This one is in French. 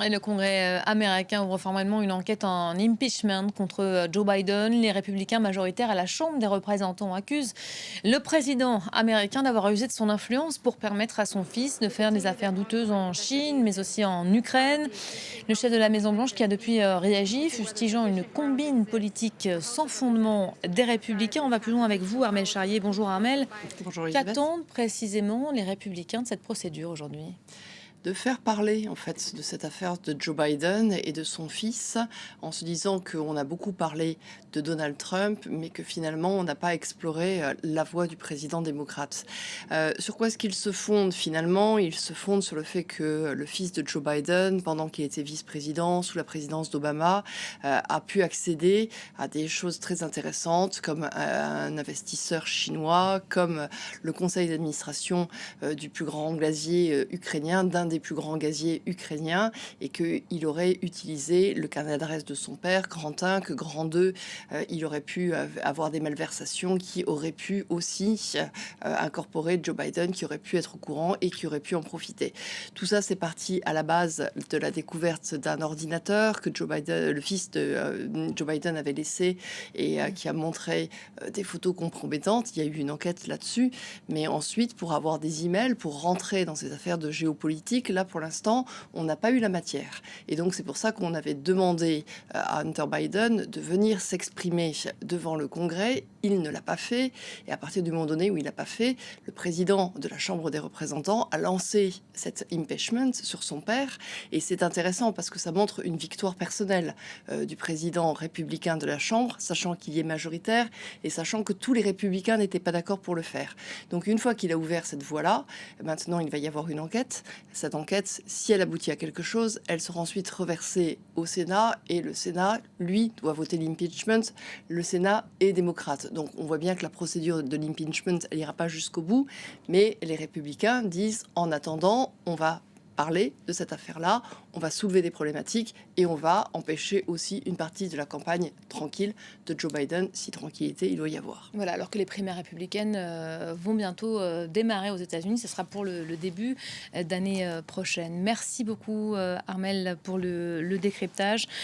Et le Congrès américain ouvre formellement une enquête en impeachment contre Joe Biden. Les républicains majoritaires à la Chambre des représentants accusent le président américain d'avoir usé de son influence pour permettre à son fils de faire des affaires douteuses en Chine, mais aussi en Ukraine. Le chef de la Maison-Blanche qui a depuis réagi, fustigeant une combine politique sans fondement des républicains. On va plus loin avec vous, Armel Charrier. Bonjour Armel. Bonjour Elisabeth. Qu'attendent précisément les républicains de cette procédure aujourd'hui? De faire parler en fait de cette affaire de Joe Biden et de son fils en se disant qu'on a beaucoup parlé de Donald Trump mais que finalement on n'a pas exploré la voix du président démocrate. Sur quoi est-ce qu'ils se fondent finalement? Ils se fondent sur le fait que le fils de Joe Biden, pendant qu'il était vice-président sous la présidence d'Obama, a pu accéder à des choses très intéressantes comme un investisseur chinois, comme le conseil d'administration du plus grand gazier ukrainien, d'un des plus grands gaziers ukrainiens, et qu'il aurait utilisé le carnet d'adresse de son père, Grand 1, que Grand 2, il aurait pu avoir des malversations qui auraient pu aussi incorporer Joe Biden, qui aurait pu être au courant et qui aurait pu en profiter. Tout ça, c'est parti à la base de la découverte d'un ordinateur que Joe Biden, le fils de Joe Biden avait laissé et qui a montré des photos compromettantes. Il y a eu une enquête là-dessus, mais ensuite, pour avoir des emails, pour rentrer dans ces affaires de géopolitique, là, pour l'instant, on n'a pas eu la matière. Et donc, c'est pour ça qu'on avait demandé à Hunter Biden de venir s'exprimer devant le Congrès. Il ne l'a pas fait. Et à partir du moment donné où il l'a pas fait, le président de la Chambre des représentants a lancé cet impeachment sur son père. Et c'est intéressant parce que ça montre une victoire personnelle du président républicain de la Chambre, sachant qu'il y est majoritaire et sachant que tous les républicains n'étaient pas d'accord pour le faire. Donc une fois qu'il a ouvert cette voie-là, maintenant il va y avoir une enquête. Cette enquête, si elle aboutit à quelque chose, elle sera ensuite reversée au Sénat et le Sénat, lui, doit voter l'impeachment. Le Sénat est démocrate. Donc on voit bien que la procédure de l'impeachment, elle n'ira pas jusqu'au bout, mais les républicains disent en attendant, on va parler de cette affaire-là, on va soulever des problématiques et on va empêcher aussi une partie de la campagne tranquille de Joe Biden, si tranquillité il doit y avoir. Voilà, alors que les primaires républicaines vont bientôt démarrer aux États-Unis. Ce sera pour le début d'année prochaine. Merci beaucoup, Armel, pour le décryptage.